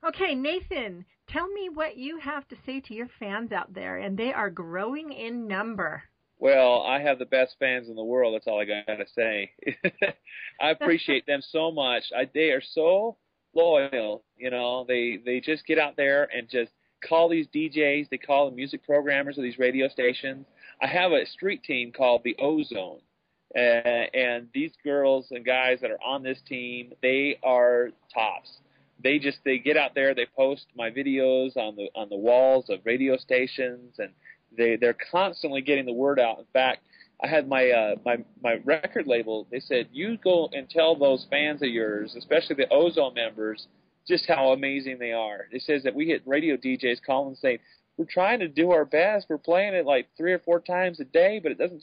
Okay, Nathan, tell me what you have to say to your fans out there, and they are growing in number. Well, I have the best fans in the world. That's all I got to say. I appreciate them so much. They are so loyal. They just get out there and just call these DJs. They call the music programmers of these radio stations. I have a street team called the Ozone, and these girls and guys that are on this team, they are tops. They get out there. They post my videos on the walls of radio stations, and they're constantly getting the word out. In fact, I had my record label. They said, you go and tell those fans of yours, especially the Ozone members, just how amazing they are. It says that we get radio DJs calling and saying, we're trying to do our best. We're playing it like 3 or 4 times a day, but it doesn't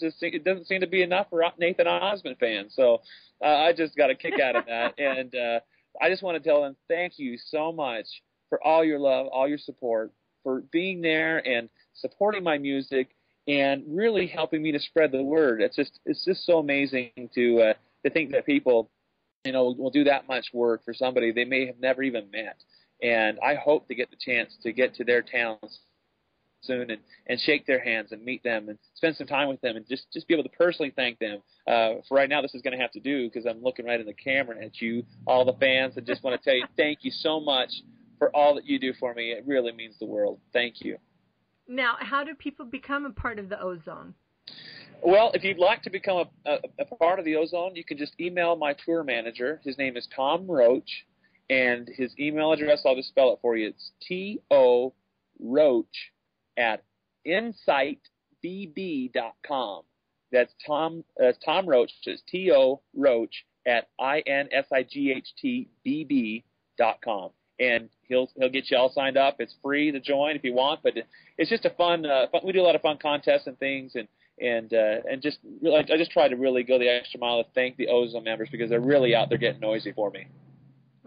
seem to be enough for Nathan Osmond fans. So I just got a kick out of that, and I just want to tell them thank you so much for all your love, all your support, for being there and supporting my music and really helping me to spread the word. It's just so amazing to think that people, will do that much work for somebody they may have never even met. And I hope to get the chance to get to their towns soon and shake their hands and meet them and spend some time with them and just be able to personally thank them. For right now, this is going to have to do because I'm looking right in the camera at you, all the fans, and just want to tell you thank you so much for all that you do for me. It really means the world. Thank you. Now, how do people become a part of the Ozone? Well, if you'd like to become a part of the Ozone, you can just email my tour manager. His name is Tom Roach, and his email address, I'll just spell it for you. It's T-O Roach at insightbb.com. That's Tom Roach. It's T-O Roach at INSIGHTBB.com. And he'll get you all signed up. It's free to join if you want, but it's just a fun. We do a lot of fun contests and things, and just really, I just try to really go the extra mile to thank the Ozone members because they're really out there getting noisy for me.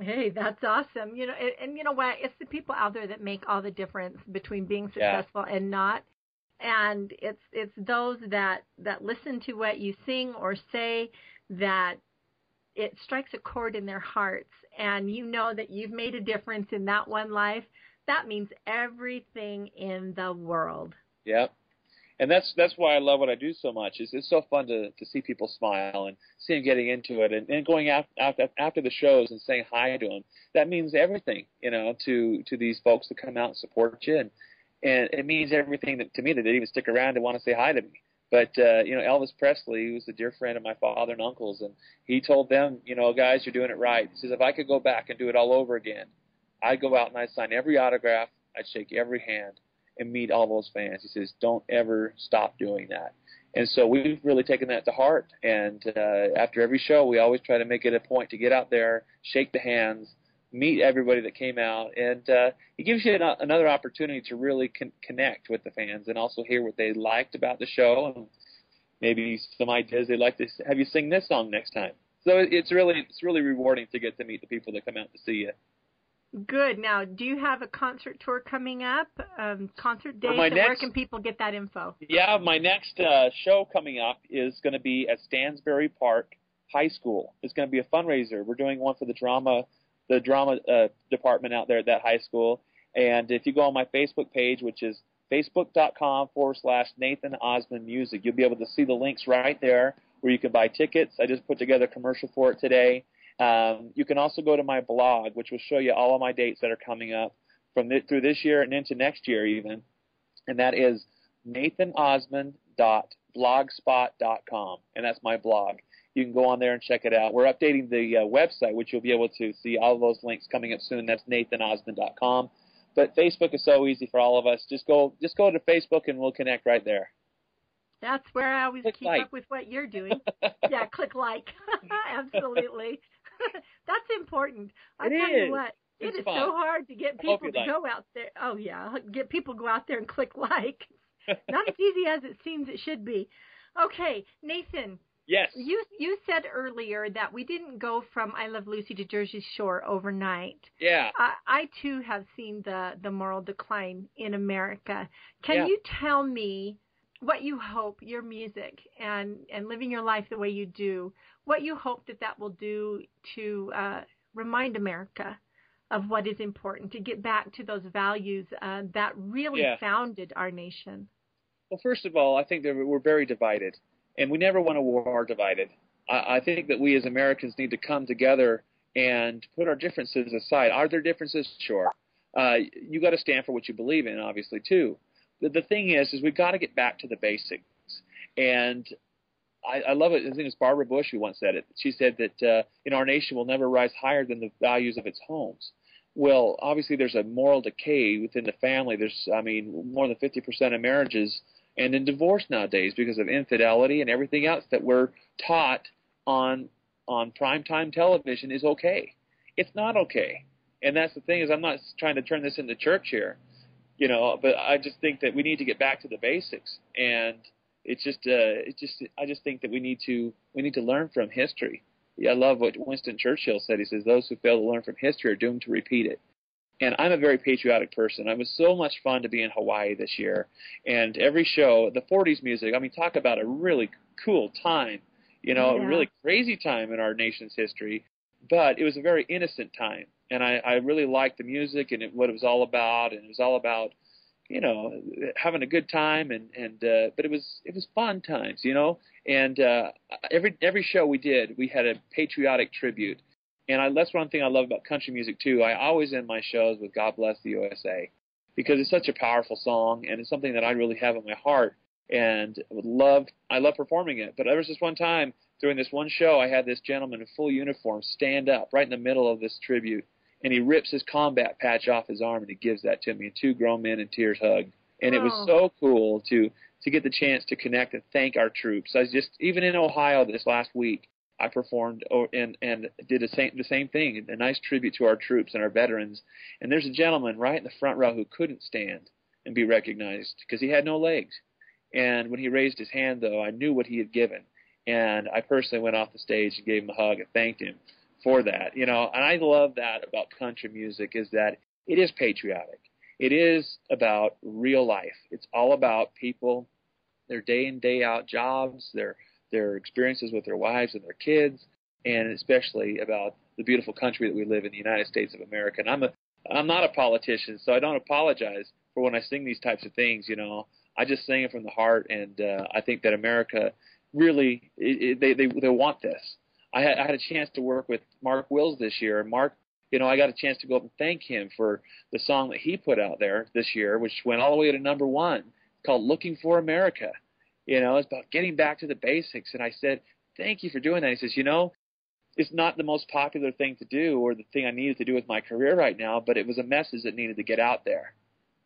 Hey, that's awesome. And you know what? It's the people out there that make all the difference between being successful and not. And it's those that listen to what you sing or say that it strikes a chord in their hearts, and you know that you've made a difference in that one life. That means everything in the world. Yeah. And that's why I love what I do so much. It's so fun to see people smile and see them getting into it and going out after the shows and saying hi to them. That means everything, to these folks that come out and support you. And it means everything to me that they even stick around and want to say hi to me. But, Elvis Presley was a dear friend of my father and uncle's, and he told them, guys, you're doing it right. He says, if I could go back and do it all over again, I'd go out and I'd sign every autograph, I'd shake every hand, and meet all those fans. He says, don't ever stop doing that. And so we've really taken that to heart. And after every show, we always try to make it a point to get out there, shake the hands, meet everybody that came out. And it gives you another opportunity to really connect with the fans and also hear what they liked about the show and maybe some ideas they'd like to have you sing this song next time. So it's really rewarding to get to meet the people that come out to see you. Good. Now, do you have a concert tour coming up? Concert dates? Where can people get that info? Yeah, my next show coming up is going to be at Stansbury Park High School. It's going to be a fundraiser. We're doing one for the drama department out there at that high school. And if you go on my Facebook page, which is facebook.com/Nathan Osmond Music, you'll be able to see the links right there where you can buy tickets. I just put together a commercial for it today. You can also go to my blog, which will show you all of my dates that are coming up through this year and into next year even, and that is nathanosmond.blogspot.com, and that's my blog. You can go on there and check it out. We're updating the website, which you'll be able to see all of those links coming up soon. That's nathanosmond.com. But Facebook is so easy for all of us. Just go to Facebook, and we'll connect right there. That's where I always keep up with what you're doing. Yeah, click like. Absolutely. That's important. I tell you what, it is so hard to get people to go out there. Oh, yeah, get people to go out there and click like. Not as easy as it seems it should be. Okay, Nathan. Yes. You said earlier that we didn't go from I Love Lucy to Jersey Shore overnight. Yeah. I too, have seen the moral decline in America. Can you tell me what you hope your music and living your life the way you do, what you hope that will do to remind America of what is important, to get back to those values that really founded our nation? Well, first of all, I think that we're very divided, and we never want a war divided. I think that we as Americans need to come together and put our differences aside. Are there differences? Sure. You got to stand for what you believe in, obviously, too. The thing is we've got to get back to the basics. And I love it. I think it's Barbara Bush who once said it. She said that our nation will never rise higher than the values of its homes. Well, obviously, there's a moral decay within the family. There's, more than 50% of marriages and in divorce nowadays because of infidelity and everything else that we're taught on primetime television is okay. It's not okay. And that's the thing is I'm not trying to turn this into church here, but I just think that we need to get back to the basics. And I just think that we need to learn from history. I love what Winston Churchill said. He says, those who fail to learn from history are doomed to repeat it. And I'm a very patriotic person. It was so much fun to be in Hawaii this year. And every show, the 40s music, talk about a really cool time, a really crazy time in our nation's history. But it was a very innocent time. And I really liked the music and what it was all about. And it was all about, having a good time. But it was fun times, And every show we did, we had a patriotic tribute. And that's one thing I love about country music, too. I always end my shows with God Bless the USA because it's such a powerful song, and it's something that I really have in my heart. And I love performing it. But there was this one time during this one show, I had this gentleman in full uniform stand up right in the middle of this tribute, and he rips his combat patch off his arm, and he gives that to me, and two grown men in tears hugged. And it was so cool to get the chance to connect and thank our troops. Even in Ohio this last week, I performed and did the same thing, a nice tribute to our troops and our veterans. And there's a gentleman right in the front row who couldn't stand and be recognized because he had no legs. And when he raised his hand, though, I knew what he had given. And I personally went off the stage and gave him a hug and thanked him for that. And I love that about country music is that it is patriotic. It is about real life. It's all about people, their day in, day out jobs, their experiences with their wives and their kids, and especially about the beautiful country that we live in, the United States of America. And I'm not a politician, so I don't apologize for when I sing these types of things. I just sing it from the heart, and I think that America really they want this. I had a chance to work with Mark Wills this year, and Mark, I got a chance to go up and thank him for the song that he put out there this year, which went all the way to #1. It's called "Looking for America." It's about getting back to the basics. And I said, thank you for doing that. He says, it's not the most popular thing to do or the thing I needed to do with my career right now, but it was a message that needed to get out there.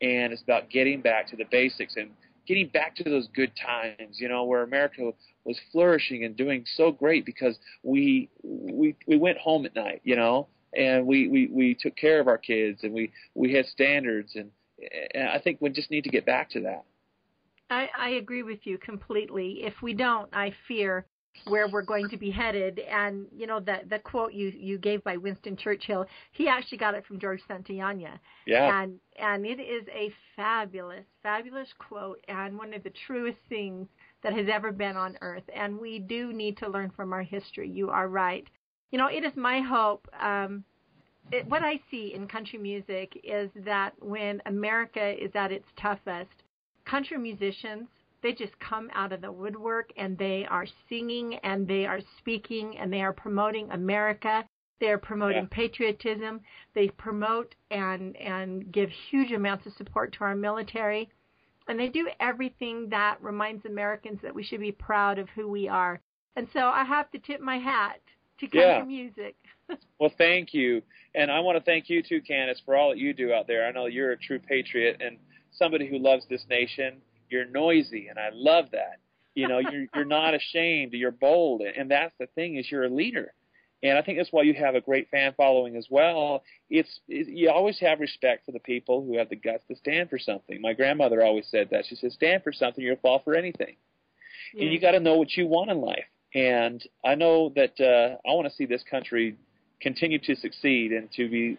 And it's about getting back to the basics and getting back to those good times, where America was flourishing and doing so great because we went home at night, and we took care of our kids and we had standards. And I think we just need to get back to that. I agree with you completely. If we don't, I fear where we're going to be headed. And, the quote you gave by Winston Churchill, he actually got it from George Santayana. Yeah. And it is a fabulous, fabulous quote and one of the truest things that has ever been on earth. And we do need to learn from our history. You are right. It is my hope. What I see in country music is that when America is at its toughest, country musicians, they just come out of the woodwork and they are singing and they are speaking and they are promoting America. They are promoting patriotism. They promote and give huge amounts of support to our military. And they do everything that reminds Americans that we should be proud of who we are. And so I have to tip my hat to country music. Well, thank you. And I want to thank you too, Candace, for all that you do out there. I know you're a true patriot and somebody who loves this nation. You're noisy, and I love that. You're not ashamed. You're bold, and that's the thing is you're a leader. And I think that's why you have a great fan following as well. You always have respect for the people who have the guts to stand for something. My grandmother always said that. She said, stand for something, you'll fall for anything. Yeah. And you got to know what you want in life. And I know that I want to see this country continue to succeed and to be,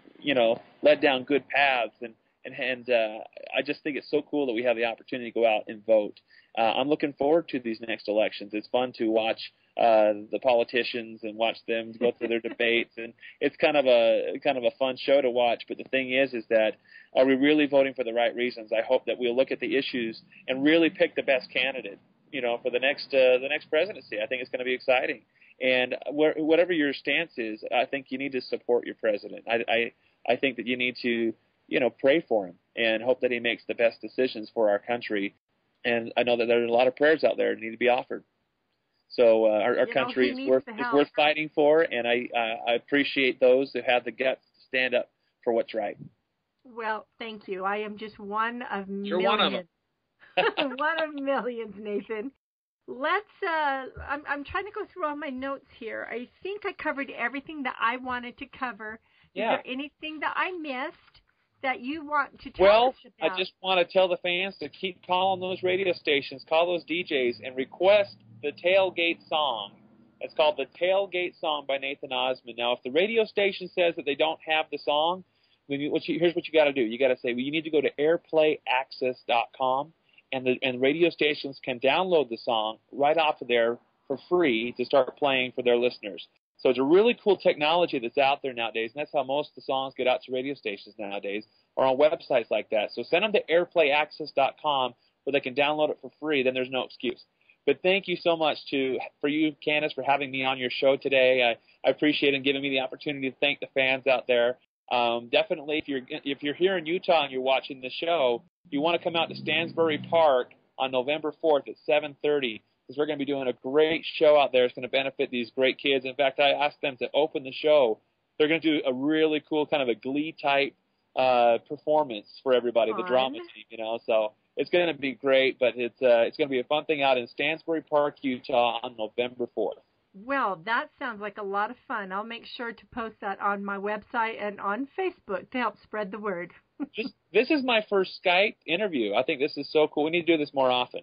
led down good paths. And I just think it's so cool that we have the opportunity to go out and vote. I'm looking forward to these next elections. It's fun to watch the politicians and watch them go through their debates, and it's kind of a fun show to watch. But the thing is that are we really voting for the right reasons? I hope that we'll look at the issues and really pick the best candidate, for the next presidency. I think it's going to be exciting. And whatever your stance is, I think you need to support your president. I think that you need to, pray for him and hope that he makes the best decisions for our country. And I know that there are a lot of prayers out there that need to be offered. So our country is worth fighting for, and I appreciate those who have the guts to stand up for what's right. Well, thank you. I am just one of millions. You're one of them. One of millions, Nathan. Let's. I'm trying to go through all my notes here. I think I covered everything that I wanted to cover. Yeah. Is there anything that I missed that you want to tell us about? I just want to tell the fans to keep calling those radio stations, call those DJs, and request the Tailgate Song. It's called the Tailgate Song by Nathan Osmond. Now, if the radio station says that they don't have the song, then here's what you got to do. You got to say, well, you need to go to airplayaccess.com. And radio stations can download the song right off of there for free to start playing for their listeners. So it's a really cool technology that's out there nowadays, and that's how most of the songs get out to radio stations nowadays, or on websites like that. So send them to airplayaccess.com where they can download it for free. Then there's no excuse. But thank you so much for you, Candace, for having me on your show today. I appreciate it and giving me the opportunity to thank the fans out there. Definitely, if you're here in Utah and you're watching the show, you want to come out to Stansbury Park on November 4th at 7:30, because we're going to be doing a great show out there. It's going to benefit these great kids. In fact, I asked them to open the show. They're going to do a really cool kind of a Glee type performance for everybody, the drama team, So it's going to be great, but it's going to be a fun thing out in Stansbury Park, Utah on November 4th. Well, that sounds like a lot of fun. I'll make sure to post that on my website and on Facebook to help spread the word. This is my first Skype interview. I think this is so cool. We need to do this more often.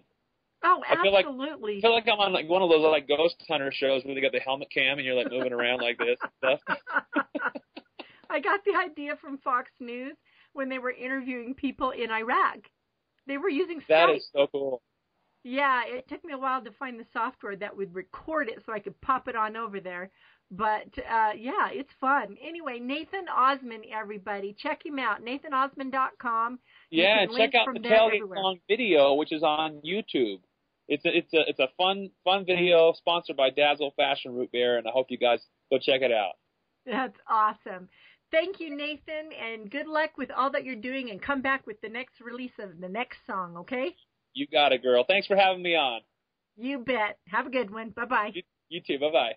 Oh, absolutely. I feel like I'm on one of those ghost hunter shows where they got the helmet cam and you're moving around like this and stuff. I got the idea from Fox News when they were interviewing people in Iraq. They were using Skype. That is so cool. Yeah, it took me a while to find the software that would record it so I could pop it on over there. But, yeah, it's fun. Anyway, Nathan Osmond, everybody. Check him out, nathanosmond.com. Yeah, and check out the Tailgate Song video, which is on YouTube. It's a fun video sponsored by Dazzle Fashion Root Beer, and I hope you guys go check it out. That's awesome. Thank you, Nathan, and good luck with all that you're doing, and come back with the next release of the next song, okay? You got it, girl. Thanks for having me on. You bet. Have a good one. Bye-bye. You too. Bye-bye.